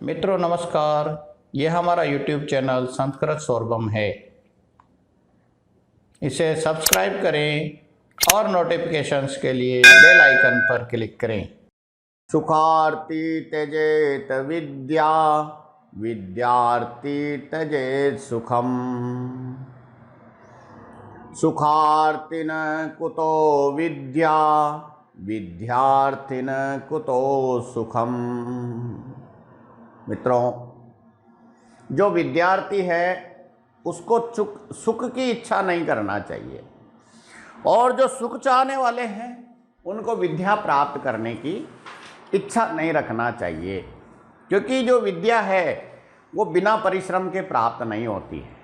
मित्रों नमस्कार। यह हमारा YouTube चैनल संस्कृत सोरबम है। इसे सब्सक्राइब करें और नोटिफिकेशंस के लिए बेल आइकन पर क्लिक करें। सुखार्थी त्यजेत विद्या, विद्यार्थी त्यजेत सुखम। सुखार्थिन कुतो विद्या, विद्यार्थिन कुतो सुखम। मित्रों, जो विद्यार्थी है उसको सुख की इच्छा नहीं करना चाहिए, और जो सुख चाहने वाले हैं उनको विद्या प्राप्त करने की इच्छा नहीं रखना चाहिए, क्योंकि जो विद्या है वो बिना परिश्रम के प्राप्त नहीं होती है।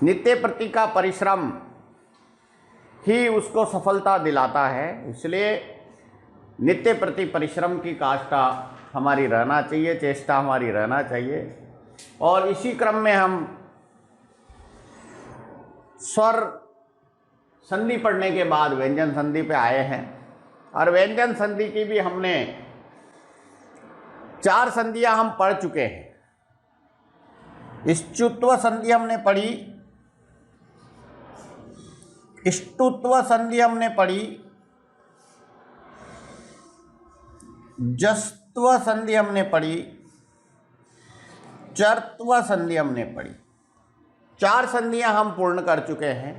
नित्य प्रति का परिश्रम ही उसको सफलता दिलाता है। इसलिए नित्य प्रति परिश्रम की काष्ठा हमारी रहना चाहिए, चेष्टा हमारी रहना चाहिए। और इसी क्रम में हम स्वर संधि पढ़ने के बाद व्यंजन संधि पे आए हैं, और व्यंजन संधि की भी हमने 4 संधियां हम पढ़ चुके हैं। इष्टुत्व संधि हमने पढ़ी, इष्टुत्व संधि हमने पढ़ी, जस्त्व संधि हमने पढ़ी, चर्त्व संधि हमने पढ़ी। 4 संधियां हम पूर्ण कर चुके हैं।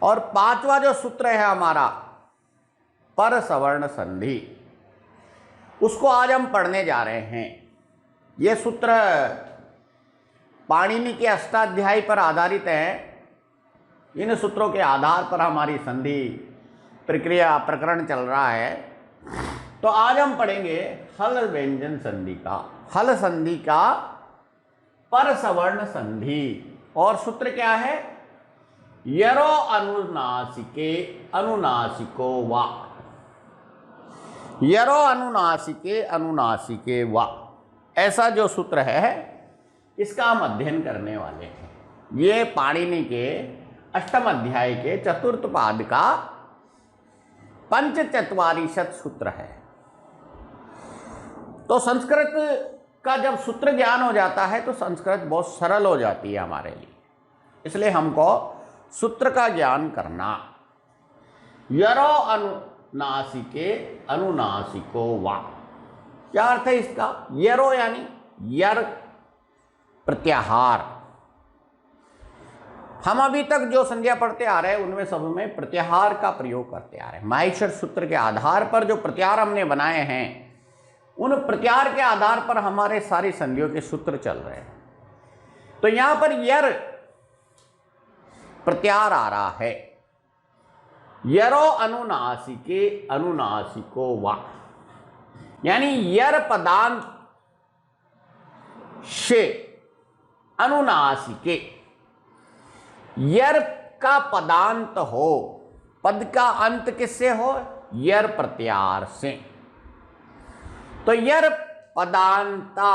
और 5वां जो सूत्र है हमारा पर सवर्ण संधि, उसको आज हम पढ़ने जा रहे हैं। यह सूत्र पाणिनि के अष्टाध्यायी पर आधारित है। इन सूत्रों के आधार पर हमारी संधि प्रक्रिया प्रकरण चल रहा है। तो आज हम पढ़ेंगे हल व्यंजन संधि का, हल संधि का पर सवर्ण संधि। और सूत्र क्या है? यरो अनुनासिके अनुनासिको वा, यरो अनुनासिके अनुनासिके वा, ऐसा जो सूत्र है इसका हम अध्ययन करने वाले हैं। ये पाणिनि के अष्टम अध्याय के चतुर्थ पाद का पंचचत्वारिशत सूत्र है। तो संस्कृत का जब सूत्र ज्ञान हो जाता है तो संस्कृत बहुत सरल हो जाती है हमारे लिए। इसलिए हमको सूत्र का ज्ञान करना। यरो अनुनासिके अनुनासिको वा, क्या अर्थ है इसका? यरो यानी यर प्रत्याहार। हम अभी तक जो संज्ञा पढ़ते आ रहे हैं उनमें सब में प्रत्याहार का प्रयोग करते आ रहे हैं। माहेश्वर सूत्र के आधार पर जो प्रत्याहार हमने बनाए हैं, उन प्रत्याहार के आधार पर हमारे सारी संधियों के सूत्र चल रहे हैं। तो यहां पर यर प्रत्याहार आ रहा है। यरो अनुनासिके अनुनासिको वा, यानी यर पदांत से अनुनासिके, यर का पदांत हो, पद का अंत किससे हो? यर प्रत्याहार से। तो यर पदांता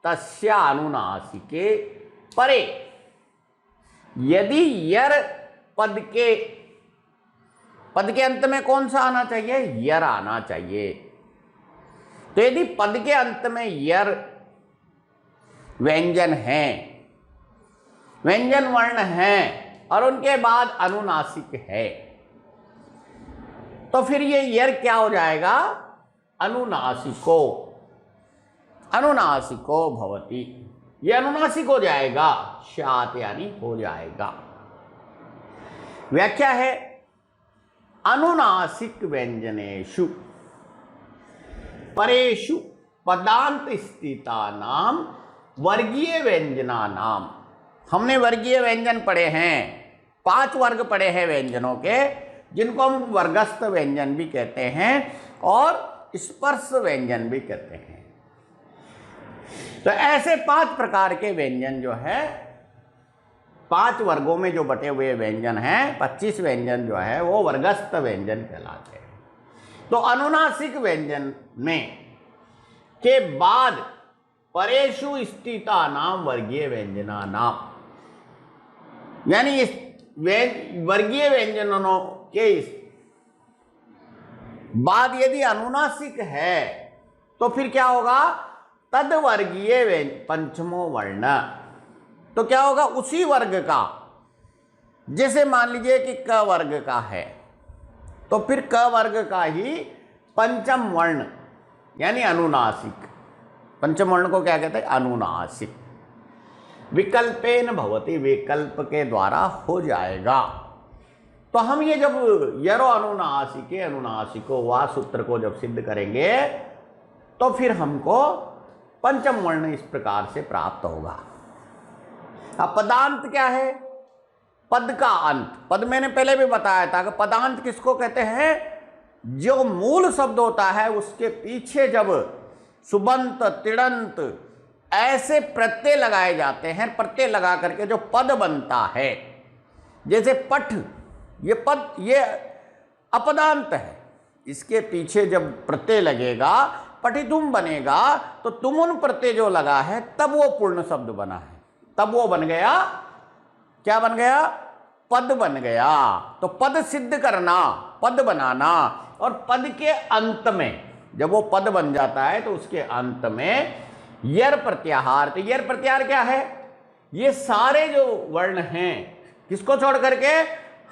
तस्य अनुनासिके परे, यदि यर पद के अंत में कौन सा आना चाहिए? यर आना चाहिए। तो यदि पद के अंत में यर व्यंजन है, व्यंजन वर्ण है, और उनके बाद अनुनासिक है, तो फिर ये यर क्या हो जाएगा? अनुनासिको, अनुनासिको भवति, ये अनुनासिक हो जाएगा। शात यानी हो जाएगा। व्याख्या है अनुनासिक व्यंजनेषु परेषु पदांत स्थिता नाम वर्गीय व्यंजना नाम। हमने वर्गीय व्यंजन पढ़े हैं, 5 वर्ग पढ़े हैं व्यंजनों के, जिनको हम वर्गस्थ व्यंजन भी कहते हैं और स्पर्श व्यंजन भी कहते हैं। तो ऐसे 5 प्रकार के व्यंजन जो है, 5 वर्गों में जो बटे हुए व्यंजन हैं, 25 व्यंजन जो है वो वर्गस्थ व्यंजन कहलाते हैं। तो अनुनासिक व्यंजन में के बाद परेषु स्थिता नाम वर्गीय व्यंजना नाम, यानी इस वर्गीय व्यंजनों के बाद यदि अनुनासिक है तो फिर क्या होगा? तदवर्गीय पंचमो वर्ण। तो क्या होगा, उसी वर्ग का, जैसे मान लीजिए कि क वर्ग का है, तो फिर क वर्ग का ही पंचम वर्ण यानी अनुनासिक। पंचम वर्ण को क्या कहते हैं, अनुनासिक। विकल्पेन भवति, विकल्प के द्वारा हो जाएगा। तो हम ये जब यरो अनुनासिके अनुनासिको वा सूत्र को जब सिद्ध करेंगे तो फिर हमको पंचम वर्ण इस प्रकार से प्राप्त होगा। अब पदांत क्या है, पद का अंत। पद मैंने पहले भी बताया था कि पदांत किसको कहते हैं, जो मूल शब्द होता है उसके पीछे जब सुबंत तिड़ंत ऐसे प्रत्यय लगाए जाते हैं, प्रत्यय लगा करके जो पद बनता है, जैसे पठ, ये पद, ये अपदांत है, इसके पीछे जब प्रत्यय लगेगा, पठितुम बनेगा, तो तुमुन प्रत्यय जो लगा है तब वो पूर्ण शब्द बना है, तब वो बन गया, क्या बन गया, पद बन गया। तो पद सिद्ध करना, पद बनाना, और पद के अंत में जब वो पद बन जाता है तो उसके अंत में यर प्रत्याहार। तो यर प्रत्याहार क्या है, ये सारे जो वर्ण हैं, किसको छोड़ करके,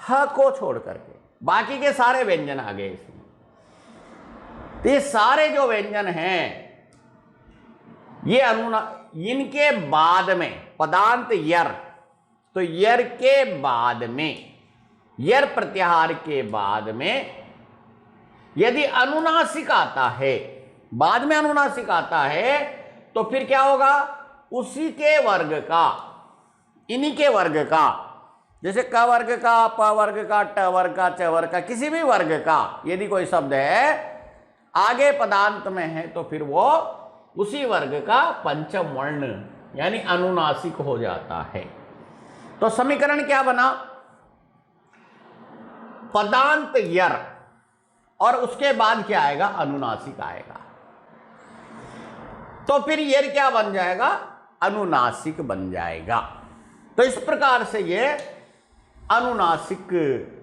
ह को छोड़ करके, बाकी के सारे व्यंजन आ गए इसमें। तो ये सारे जो व्यंजन हैं ये इनके बाद में पदांत यर, तो यर के बाद में, यर प्रत्याहार के बाद में यदि अनुनासिक आता है, बाद में अनुनासिक आता है, तो फिर क्या होगा, उसी के वर्ग का, इन्हीं के वर्ग का, जैसे क वर्ग का, प वर्ग का, ट वर्ग का, च वर्ग का, किसी भी वर्ग का यदि कोई शब्द है आगे पदांत में है तो फिर वो उसी वर्ग का पंचम वर्ण यानी अनुनासिक हो जाता है। तो समीकरण क्या बना, पदांत यर और उसके बाद क्या आएगा, अनुनासिक आएगा। तो फिर यर क्या बन जाएगा, अनुनासिक बन जाएगा। तो इस प्रकार से ये अनुनासिक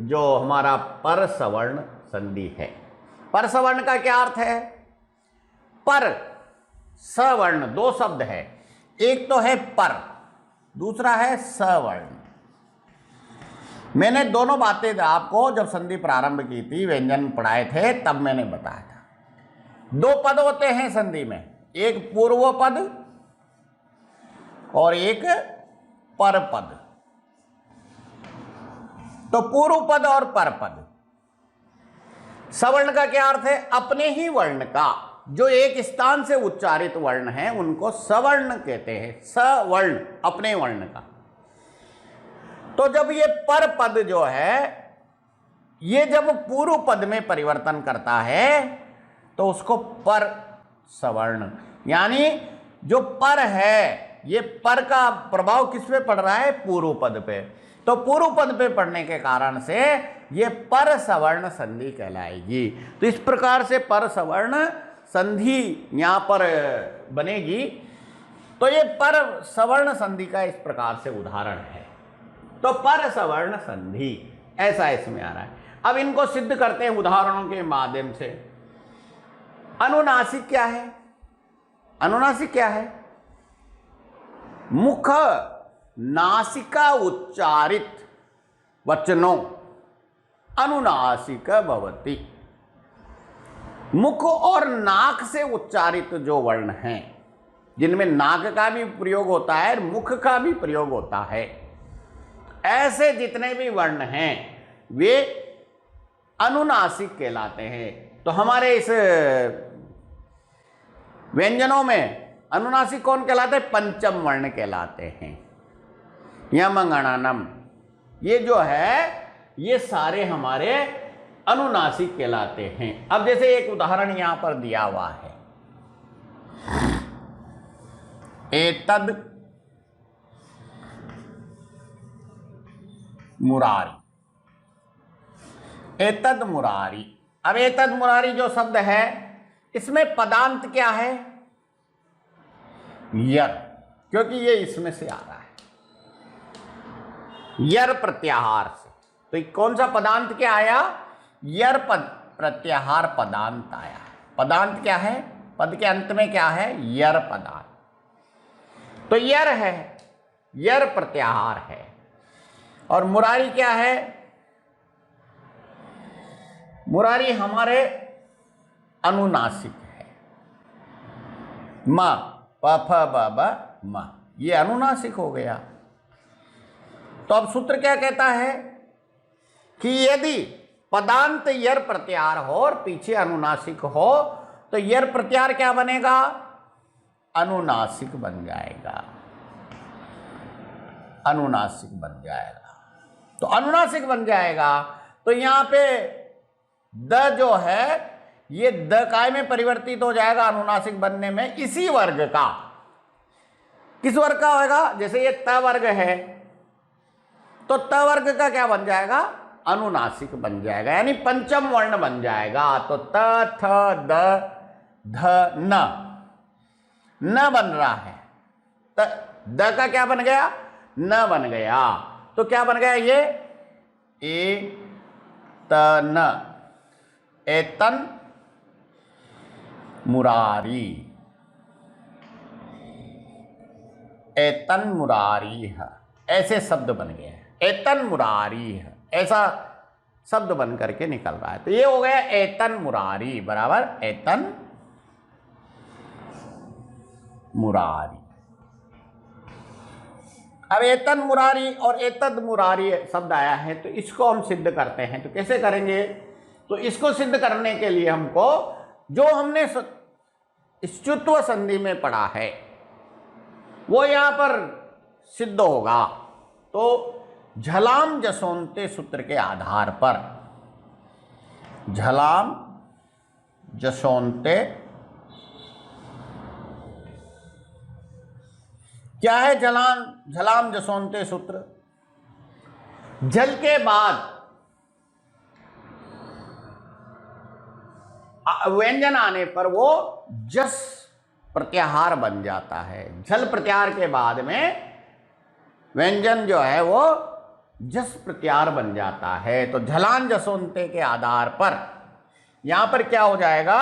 जो हमारा पर सवर्ण संधि है। पर सवर्ण का क्या अर्थ है, पर सवर्ण, दो शब्द है, एक तो है पर, दूसरा है सवर्ण। मैंने दोनों बातें आपको जब संधि प्रारंभ की थी, व्यंजन पढ़ाए थे, तब मैंने बताया था। दो पद होते हैं संधि में, एक पूर्व पद और एक पर पद। तो पूर्व पद और पर पद, सवर्ण का क्या अर्थ है, अपने ही वर्ण का, जो एक स्थान से उच्चारित वर्ण है उनको सवर्ण कहते हैं, सवर्ण, अपने वर्ण का। तो जब ये पर पद जो है, ये जब पूर्व पद में परिवर्तन करता है तो उसको पर सवर्ण, यानी जो पर है, ये पर का प्रभाव किस पे पड़ रहा है, पूर्व पद पे। तो पूर्व पद पे पढ़ने के कारण से ये पर सवर्ण संधि कहलाएगी। तो इस प्रकार से पर सवर्ण संधि यहां पर बनेगी। तो ये पर सवर्ण संधि का इस प्रकार से उदाहरण है। तो पर सवर्ण संधि ऐसा इसमें आ रहा है। अब इनको सिद्ध करते हैं उदाहरणों के माध्यम से। अनुनासिक क्या है, अनुनासिक क्या है, मुख नासिका उच्चारित वचनों अनुनासिक भवति। मुख और नाक से उच्चारित जो वर्ण हैं, जिनमें नाक का भी प्रयोग होता है, मुख का भी प्रयोग होता है, ऐसे जितने भी वर्ण हैं वे अनुनासिक कहलाते हैं। तो हमारे इस व्यंजनों में अनुनासिक कौन कहलाते हैं, पंचम वर्ण कहलाते हैं। यमगणनम, ये जो है ये सारे हमारे अनुनासिक कहलाते हैं। अब जैसे एक उदाहरण यहां पर दिया हुआ है, एतद मुरारी, एतद मुरारी। अब एतद मुरारी जो शब्द है इसमें पदांत क्या है, यर, क्योंकि ये इसमें से आ रहा है यर प्रत्याहार से। तो कौन सा पदांत क्या आया, यर पद प्रत्याहार पदांत आया। पदांत क्या है, पद के अंत में क्या है, यर पदार्थ, तो यर है, यर प्रत्याहार है। और मुरारी क्या है, मुरारी हमारे अनुनासिक है, म प फ ब ब म, ये अनुनासिक हो गया। तो अब सूत्र क्या कहता है कि यदि पदांत यर प्रत्याहार हो और पीछे अनुनासिक हो तो यर प्रत्याहार क्या बनेगा, अनुनासिक बन जाएगा, अनुनासिक बन जाएगा। तो अनुनासिक बन जाएगा तो यहां पे द जो है ये द काय में परिवर्तित हो जाएगा अनुनासिक बनने में, इसी वर्ग का। किस वर्ग का होगा, जैसे ये त वर्ग है तो त वर्ग का क्या बन जाएगा, अनुनासिक बन जाएगा, यानी पंचम वर्ण बन जाएगा। तो त थ द ध न बन रहा है, द का क्या बन गया, न बन गया। तो क्या बन गया ये, ए त न, एतन मुरारी, एतन मुरारी है, ऐसे शब्द बन गए, एतन मुरारी है, ऐसा शब्द बन करके निकल रहा है। तो ये हो गया एतन मुरारी बराबर एतन मुरारी। अब एतन मुरारी और एतद मुरारी शब्द आया है तो इसको हम सिद्ध करते हैं। तो कैसे करेंगे, तो इसको सिद्ध करने के लिए हमको जो हमने स्तुत्व संधि में पढ़ा है वो यहां पर सिद्ध होगा। तो झलाम जसोंते सूत्र के आधार पर, झलाम जसोंते क्या है, झलाम जसोंते सूत्र, जल के बाद व्यंजन आने पर वो जस प्रत्याहार बन जाता है। झल प्रत्याहार के बाद में व्यंजन जो है वो जस प्रत्याहार बन जाता है। तो झलान जसोंते के आधार पर यहां पर क्या हो जाएगा,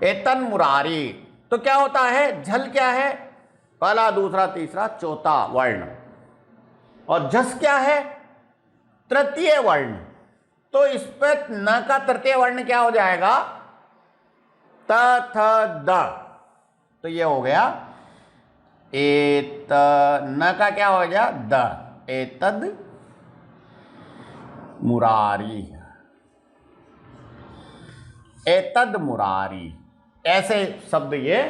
एतन मुरारी। तो क्या होता है, झल क्या है, पहला दूसरा तीसरा चौथा वर्ण, और जस क्या है, तृतीय वर्ण। तो इस पर न का तृतीय वर्ण क्या हो जाएगा, त थ द। तो ये हो गया एत, न का क्या हो गया, द, एतद मुरारी, एतद मुरारी, ऐसे शब्द ये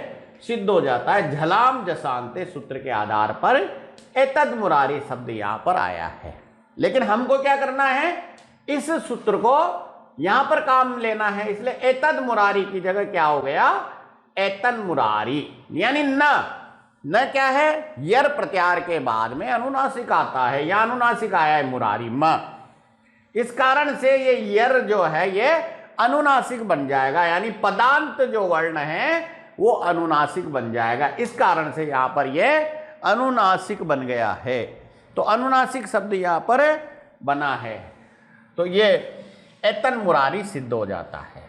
सिद्ध हो जाता है। झलाम जसांते सूत्र के आधार पर एतद मुरारी शब्द यहां पर आया है। लेकिन हमको क्या करना है, इस सूत्र को यहां पर काम लेना है, इसलिए एतद मुरारी की जगह क्या हो गया, एतन मुरारी। यानी न क्या है, यर प्रत्याहार के बाद में अनुनासिक आता है, या अनुनासिक आया है मुरारी म, इस कारण से ये यर जो है ये अनुनासिक बन जाएगा, यानी पदांत जो वर्ण है वो अनुनासिक बन जाएगा। इस कारण से यहां पर ये अनुनासिक बन गया है। तो अनुनासिक शब्द यहां पर बना है, तो ये एतन मुरारी सिद्ध हो जाता है।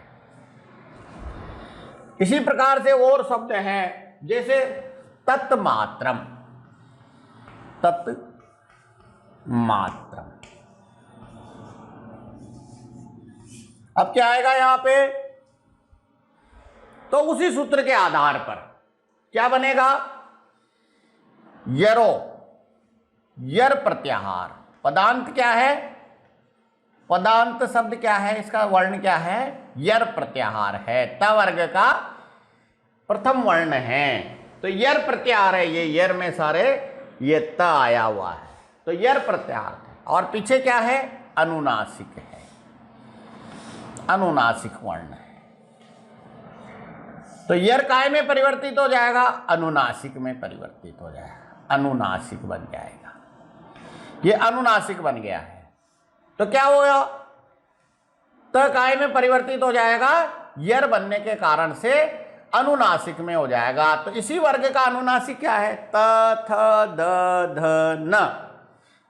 इसी प्रकार से और शब्द हैं, जैसे तत्मात्रम, तत्मात्रम, अब क्या आएगा यहां पे, तो उसी सूत्र के आधार पर क्या बनेगा, यरो, यर प्रत्याहार। पदांत क्या है, पदांत शब्द क्या है, इसका वर्ण क्या है, यर प्रत्याहार है, त वर्ग का प्रथम वर्ण है। तो यर प्रत्याहार है, ये यर में सारे ये त आया हुआ है, तो यर प्रत्याहार है। और पीछे क्या है, अनुनासिक है, अनुनासिक वर्ण है। तो यर काय में परिवर्तित हो जाएगा, अनुनासिक में परिवर्तित हो जाएगा, अनुनासिक बन जाएगा, ये अनुनासिक बन गया है। तो क्या होगा, त काय में परिवर्तित हो जाएगा, यर बनने के कारण से अनुनासिक में हो जाएगा। तो इसी वर्ग का अनुनासिक क्या है, त थ द ध न।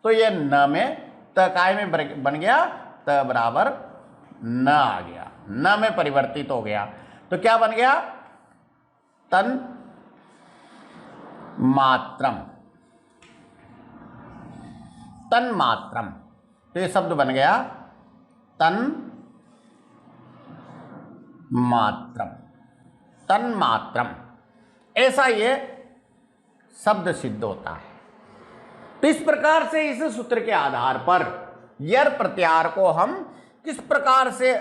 तो ये न में त काय में बन गया, त बराबर न आ गया, न में परिवर्तित हो गया। तो क्या बन गया? तन मात्रम, तन मात्रम। तो ये शब्द बन गया तन मात्रम, तन मात्रम। ऐसा ये शब्द सिद्ध होता है। तो इस प्रकार से इस सूत्र के आधार पर यर प्रत्याहार को हम किस प्रकार से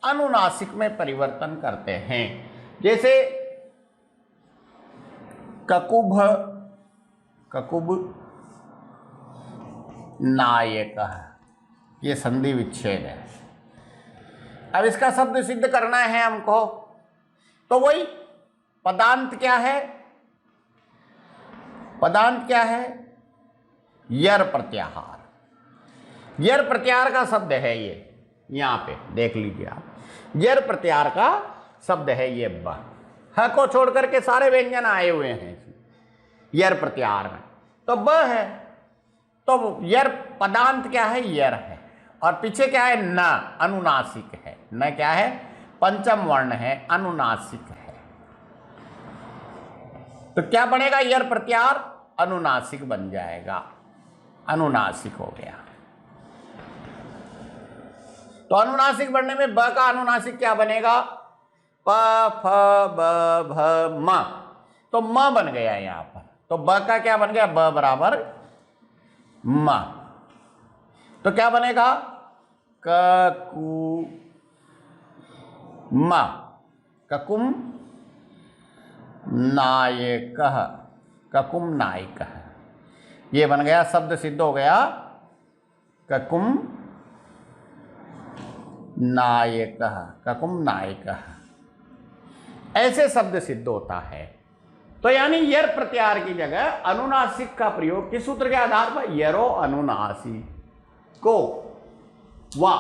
अनुनासिक में परिवर्तन करते हैं। जैसे ककुभ, ककुब नायक, ये संधि विच्छेद है। अब इसका शब्द सिद्ध करना है हमको, तो वही पदांत क्या है? पदांत क्या है? यर प्रत्याहार। यर प्रत्याहार का शब्द है ये, यहां पे देख लीजिए आप, यर प्रत्याहार का शब्द है ये ब। ह को छोड़ करके सारे व्यंजन आए हुए हैं यर प्रत्याहार में, तो ब है। तो यर पदांत क्या है? यर है। और पीछे क्या है? न, अनुनासिक है। न क्या है? पंचम वर्ण है, अनुनासिक है। तो क्या बनेगा? यर प्रत्याहार अनुनासिक बन जाएगा, अनुनासिक हो गया। तो अनुनासिक बनने में ब का अनुनासिक क्या बनेगा? प फ ब भ म। तो म बन गया यहां पर। तो ब का क्या बन गया? ब बराबर म। तो क्या बनेगा? क कु म, ककुम नायकः, ककुम नायकः। ये बन गया, शब्द सिद्ध हो गया ककुम नायकः, ककुम नायकः। ऐसे शब्द सिद्ध होता है। तो यानी यर प्रत्याहार की जगह अनुनासिक का प्रयोग किस सूत्र के आधार पर? यरो अनुनासी को वा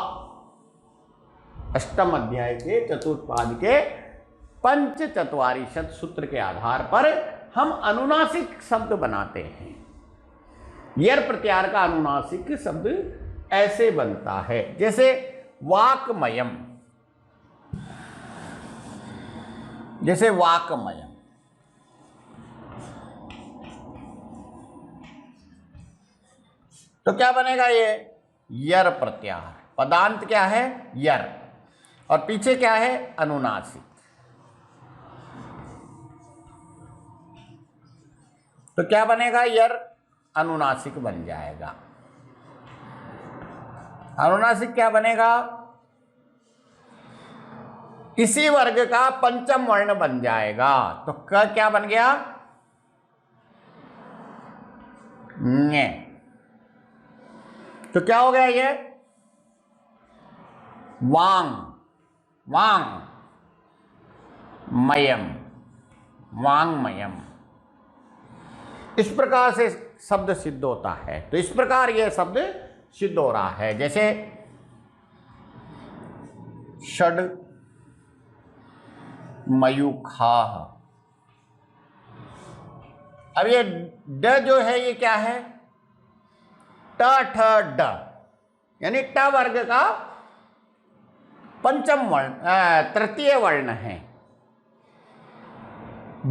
अष्टम अध्याय के चतुर्पाद के पंच चत्वारिशत सूत्र के आधार पर हम अनुनासिक शब्द बनाते हैं। यर प्रत्याहार का अनुनासिक शब्द ऐसे बनता है, जैसे वाक्मयम, जैसे वाक्मयम। तो क्या बनेगा? ये यर प्रत्याहार। पदांत क्या है? यर, और पीछे क्या है? अनुनासिक। तो क्या बनेगा? यर अनुनासिक बन जाएगा। अनुनासिक क्या बनेगा? इसी वर्ग का पंचम वर्ण बन जाएगा। तो क क्या बन गया? ञ। तो क्या हो गया? ये वांग, वांग मयम, वांगमयम। इस प्रकार से शब्द सिद्ध होता है। तो इस प्रकार यह शब्द सिद्ध हो रहा है। जैसे षड मयूखाः। अब ये ड जो है ये क्या है? ट ठ ड, यानी ट वर्ग का पंचम वर्ण, तृतीय वर्ण है।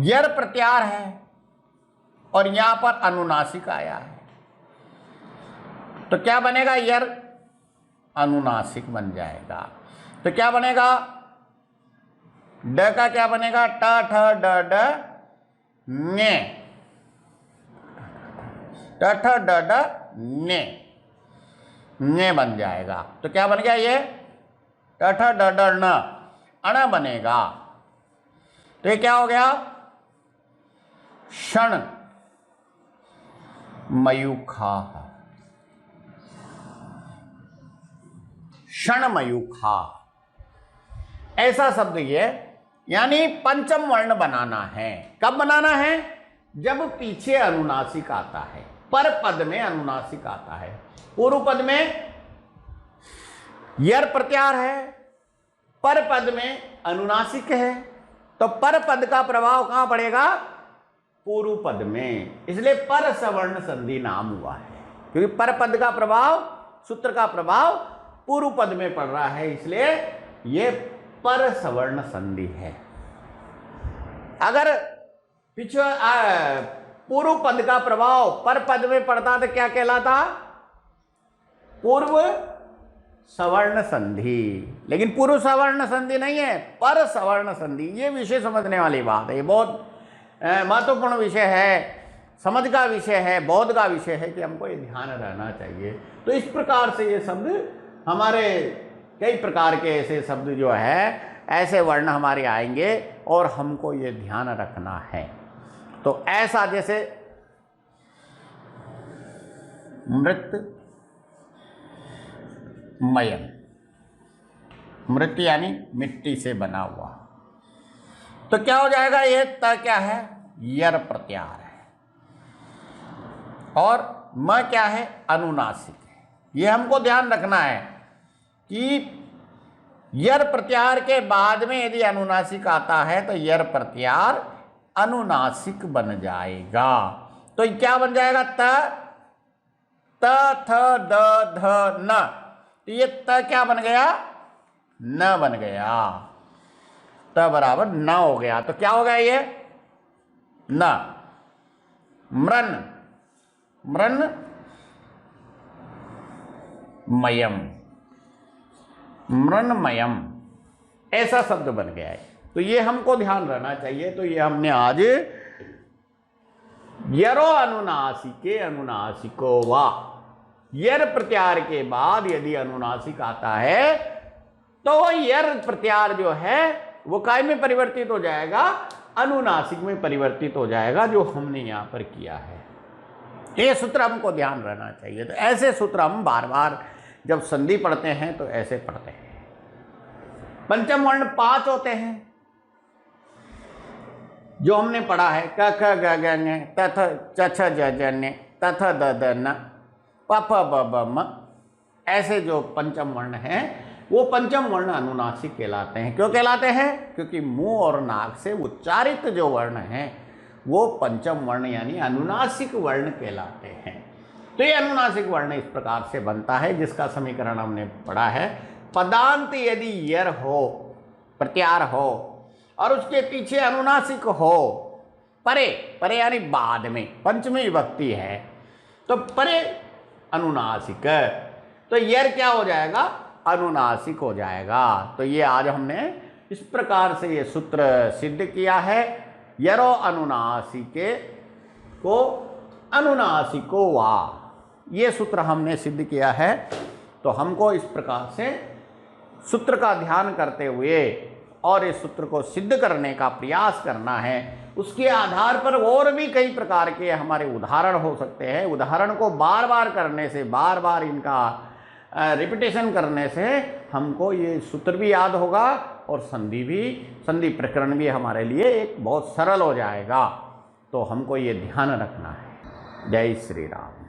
यर प्रत्याहार है और यहां पर अनुनासिक आया है। तो क्या बनेगा? यर अनुनासिक बन जाएगा। तो क्या बनेगा? ड का क्या बनेगा? ट ठ ड ड ञ, ट ठ ड ड ञ, ञ बन जाएगा। तो क्या बन गया? ये ट ठ ड ड ण, अण बनेगा। तो ये क्या हो गया? क्षण मयूखाः, क्षण मयूखा। ऐसा शब्द ये, यानी पंचम वर्ण बनाना है। कब बनाना है? जब पीछे अनुनासिक आता है, पर पद में अनुनासिक आता है। पूर्व पद में यर प्रत्याहार है, पर पद में अनुनासिक है। तो पर पद का प्रभाव कहां पड़ेगा? पूर्व पद में। इसलिए पर सवर्ण संधि नाम हुआ है, क्योंकि पर पद का प्रभाव, सूत्र का प्रभाव पूर्व पद में पड़ रहा है, इसलिए यह पर सवर्ण संधि है। अगर पूर्व पद का प्रभाव पर पद में पड़ता तो क्या कहलाता? पूर्व सवर्ण संधि। लेकिन पूर्व सवर्ण संधि नहीं है, पर सवर्ण संधि। ये विषय समझने वाली बात है, ये बहुत महत्वपूर्ण विषय है, समझ का विषय है, बोध का विषय है कि हमको ये ध्यान रहना चाहिए। तो इस प्रकार से ये शब्द हमारे कई प्रकार के ऐसे शब्द जो है, ऐसे वर्ण हमारे आएंगे और हमको ये ध्यान रखना है। तो ऐसा जैसे मृत मयम, मृत यानी मिट्टी से बना हुआ, तो क्या हो जाएगा? ये त क्या है? यर प्रत्याहार है। और म क्या है? अनुनासिक है। ये हमको ध्यान रखना है कि यर प्रत्याहार के बाद में यदि अनुनासिक आता है तो यर प्रत्याहार अनुनासिक बन जाएगा। तो क्या बन जाएगा? त थ द ध न। तो ये त क्या बन गया? न बन गया। त बराबर न हो गया। तो क्या हो गया ये? न। मृन, मृन मयम, मृन्मयम, ऐसा शब्द बन गया है। तो ये हमको ध्यान रहना चाहिए। तो ये हमने आज यरो अनुनासिके अनुनासिको वा, यर प्रत्याहार के बाद यदि अनुनासिक आता है तो वो यर प्रत्याहार जो है वो काय में परिवर्तित हो जाएगा? अनुनासिक में परिवर्तित हो जाएगा, जो हमने यहां पर किया है। ये सूत्र हमको ध्यान रहना चाहिए। तो ऐसे सूत्र हम बार बार जब संधि पढ़ते हैं तो ऐसे पढ़ते हैं। पंचम वर्ण 5 होते हैं जो हमने पढ़ा है। क ख ग घ ङ त थ च छ ज ज न त थ द द न प फ ब ब म। ऐसे जो पंचम वर्ण हैं वो पंचम वर्ण अनुनासिक कहलाते हैं। क्यों कहलाते हैं? क्योंकि मुंह और नाक से उच्चारित जो वर्ण हैं वो पंचम वर्ण यानी अनुनासिक वर्ण कहलाते हैं। तो ये अनुनासिक वर्ण इस प्रकार से बनता है, जिसका समीकरण हमने पढ़ा है। पदांत यदि यर हो, प्रत्याहार हो और उसके पीछे अनुनासिक हो, परे, परे यानी बाद में, पंचमी विभक्ति है तो परे अनुनासिक, तो यर क्या हो जाएगा? अनुनासिक हो जाएगा। तो ये आज हमने इस प्रकार से ये सूत्र सिद्ध किया है। यरो अनुनासिके को अनुनासिको वा, ये सूत्र हमने सिद्ध किया है। तो हमको इस प्रकार से सूत्र का ध्यान करते हुए और इस सूत्र को सिद्ध करने का प्रयास करना है। उसके आधार पर और भी कई प्रकार के हमारे उदाहरण हो सकते हैं। उदाहरण को बार बार करने से, बार बार इनका रिपीटेशन करने से हमको ये सूत्र भी याद होगा और संधि प्रकरण भी हमारे लिए एक बहुत सरल हो जाएगा। तो हमको ये ध्यान रखना है। जय श्री राम।